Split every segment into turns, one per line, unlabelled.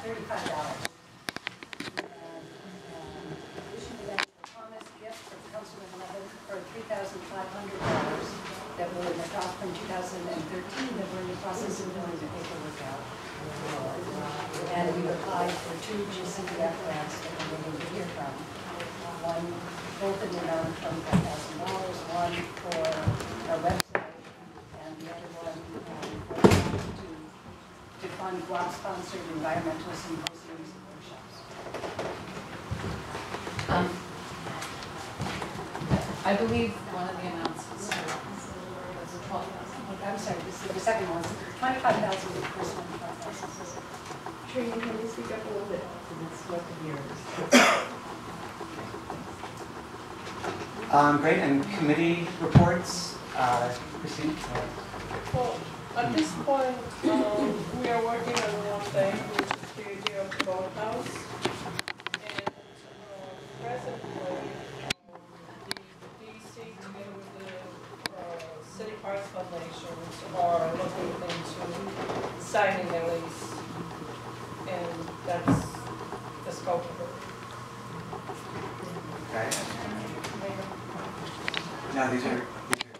$35. Addition to that, the promise gift from Councilman Levin for $3,500 that were in the draft from 2013 that we're in the process of filling the paperwork out. And we applied for 2 GWAPP grants that we're waiting to hear from. One, both in the amount of $25,000, one for our website, and the other one to fund GWAPP-sponsored environmental symposiums and workshops.
I believe one of the announcements was 12,000.
I'm sorry, this is the second one. 25,000 is the first one, 25,000.
Trina, can you speak up a little bit?
It's what the year is.
Great, and committee reports, Christine?
Well, at this point, we are working on one thing, which is the idea of the boathouse. And presently, the DC together with the City Parks Foundations are looking into signing the lease. And that's the scope of it.
Okay. Now these are committee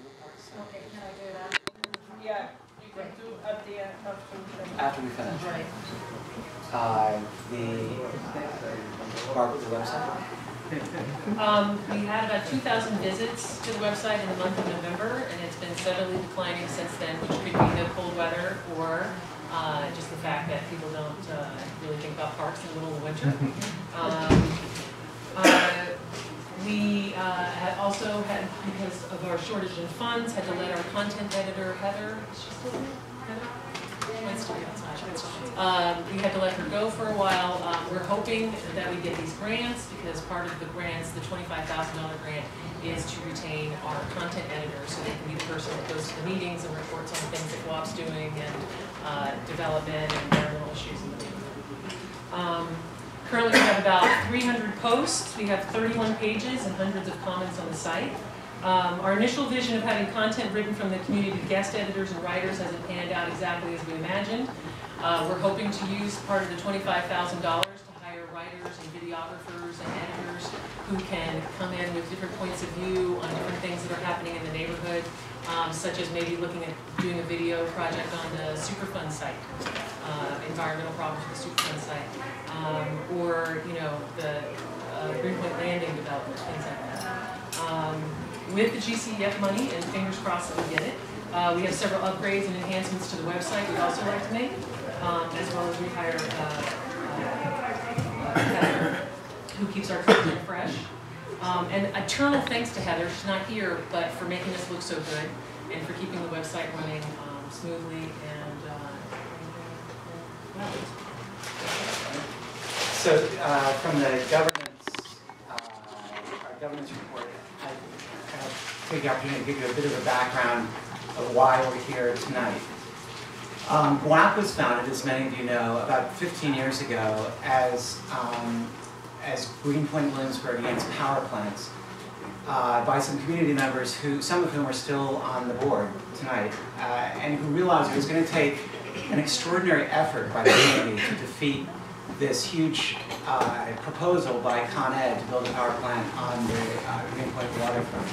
reports.
Okay, can I do that?
Yeah, you can do at the end
After we finish.
Right.
The website.
We had about 2,000 visits to the website in the month of November, and it's been steadily declining since then, which could be the cold weather or just the fact that people don't really think about parks in the middle of winter. We had also had, because of our shortage in funds, had to let our content editor, Heather, is she still there? Heather? Might still be outside. We had to let her go for a while. We're hoping that we get these grants, because part of the grants, the $25,000 grant, is to retain our content editor, so they can be the person that goes to the meetings and reports on things that GWAPP's doing and development and environmental issues in the neighborhood. Currently we have about 300 posts, we have 31 pages and hundreds of comments on the site. Our initial vision of having content written from the community guest editors and writers hasn't panned out exactly as we imagined. We're hoping to use part of the $25,000 to hire writers and videographers and editors who can come in with different points of view on different things that are happening in the neighborhood, such as maybe looking at doing a video project on the Superfund site, environmental problems with the Superfund site, or the Greenpoint Landing development, things like that. With the GCF money, and fingers crossed that we get it, we have several upgrades and enhancements to the website we'd also like to make, as well as we hire Heather, who keeps our content fresh. And eternal thanks to Heather, she's not here, but for making us look so good and for keeping the website running smoothly and well.
So from the governance, our governance report, I'll take the opportunity to give you a bit of a background of why we're here tonight. GWAPP was founded, as many of you know, about 15 years ago as Greenpoint Williamsburg power plants by some community members, some of whom are still on the board tonight, and who realized it was going to take an extraordinary effort by the community to defeat this huge proposal by Con Ed to build a power plant on the Greenpoint waterfront.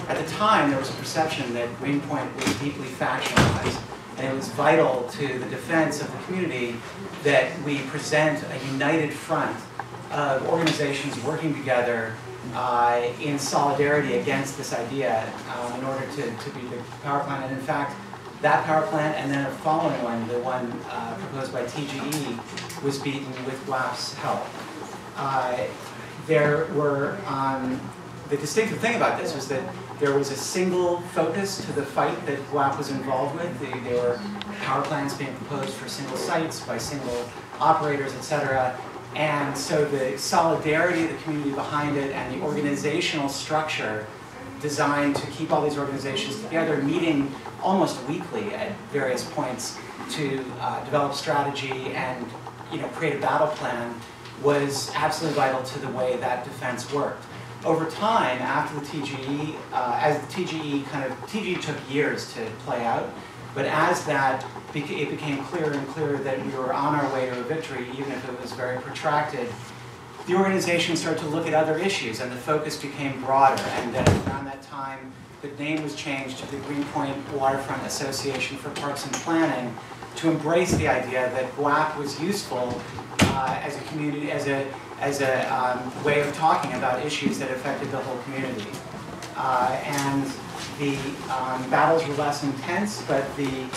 At the time, there was a perception that Greenpoint was deeply factionalized, and it was vital to the defense of the community that we present a united front of organizations working together in solidarity against this idea in order to beat the power plant. And in fact, that power plant and then a following one, the one proposed by TGE, was beaten with GWAPP's help. The distinctive thing about this was that there was a single focus to the fight that GWAPP was involved with. There were power plants being proposed for single sites by single operators, etc. And so the solidarity of the community behind it and the organizational structure designed to keep all these organizations together, meeting almost weekly at various points to develop strategy and create a battle plan, was absolutely vital to the way that defense worked. Over time, after the TGE, as the TGE TGE took years to play out, But as that, it became clearer and clearer that we were on our way to a victory, even if it was very protracted, the organization started to look at other issues, and the focus became broader. And then around that time, the name was changed to the Greenpoint Waterfront Association for Parks and Planning to embrace the idea that GWAPP was useful as a community, as a way of talking about issues that affected the whole community. And the battles were less intense, but the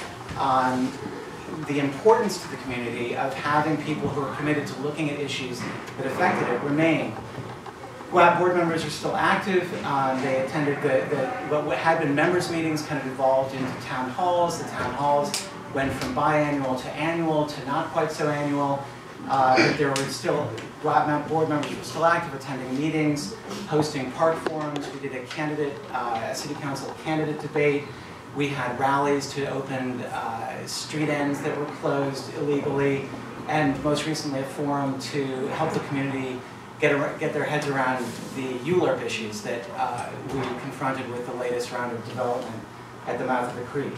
importance to the community of having people who are committed to looking at issues that affected it remained. GWAPP board members are still active. They attended what had been members' meetings kind of evolved into town halls. The town halls went from biannual to annual to not quite so annual. But there were still, GWAPP board members were still active, attending meetings, hosting park forums. We did a city council candidate debate. We had rallies to open street ends that were closed illegally, and most recently a forum to help the community get their heads around the ULURP issues that we confronted with the latest round of development at the mouth of the creek.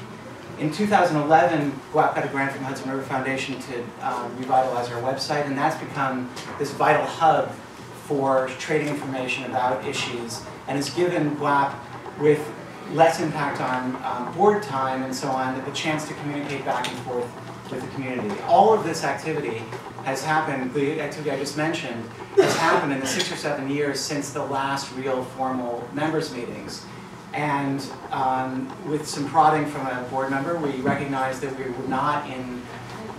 In 2011, GWAPP got a grant from Hudson River Foundation to revitalize our website, and that's become this vital hub for trading information about issues, and has given GWAPP, with less impact on board time and so on, the chance to communicate back and forth with the community. All of this activity has happened, the activity I just mentioned, has happened in the 6 or 7 years since the last real formal members' meetings. And with some prodding from a board member, we recognized that we were not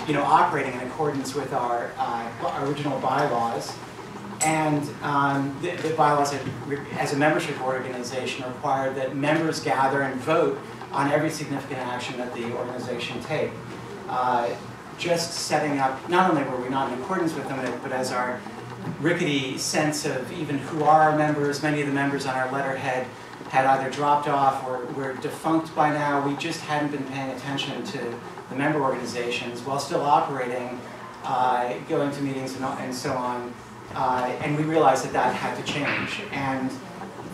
operating in accordance with our original bylaws. And the bylaws, as a membership organization, required that members gather and vote on every significant action that the organization take. Just setting up, not only were we not in accordance with them, but as our rickety sense of even who are our members, many of the members on our letterhead had either dropped off or were defunct by now. We just hadn't been paying attention to the member organizations while still operating, going to meetings and so on. And we realized that that had to change. And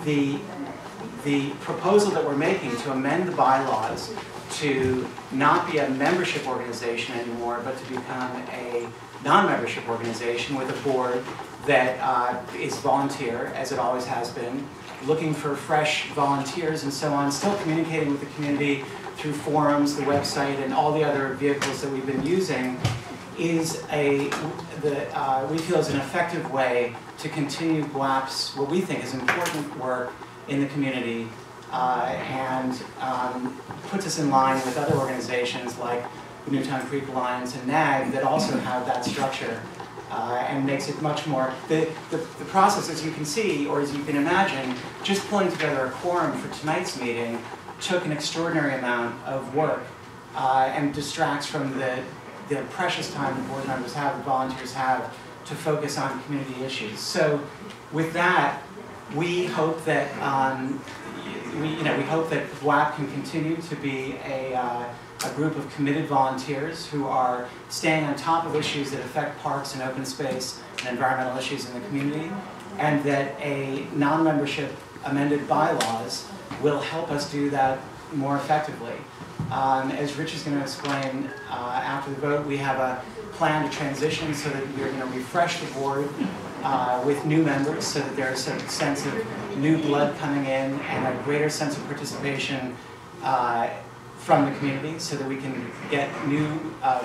the proposal that we're making to amend the bylaws to not be a membership organization anymore, but to become a non-membership organization with a board that is volunteer, as it always has been, looking for fresh volunteers and so on, still communicating with the community through forums, the website, and all the other vehicles that we've been using, is we feel is an effective way to continue GWAPP's, what we think is important work in the community, and puts us in line with other organizations like the Newtown Creek Alliance and NAG that also have that structure, and makes it much more, the process, as you can see, or as you can imagine, just pulling together a quorum for tonight's meeting took an extraordinary amount of work, and distracts from the precious time the board members have, the volunteers have, to focus on community issues. So with that, we hope that we hope that GWAPP can continue to be a group of committed volunteers who are staying on top of issues that affect parks and open space and environmental issues in the community, and that a non-membership amended bylaws will help us do that more effectively. As Rich is going to explain after the vote, we have a plan to transition so that we're going to refresh the board with new members so that there's a sense of new blood coming in and a greater sense of participation from the community so that we can get new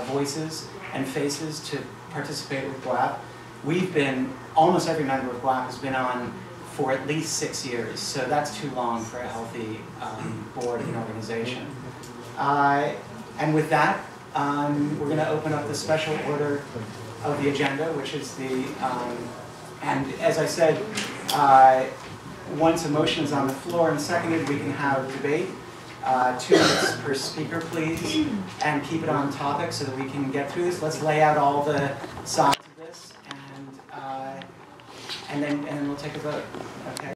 voices and faces to participate with GWAPP. We've been, almost every member of GWAPP has been on for at least 6 years, so that's too long for a healthy board and organization. And with that, we're going to open up the special order of the agenda, which is the, and as I said, once a motion is on the floor and seconded, we can have debate. 2 minutes per speaker, please, and keep it on topic so that we can get through this. Let's lay out all the sides of this, and then we'll take a vote. Okay.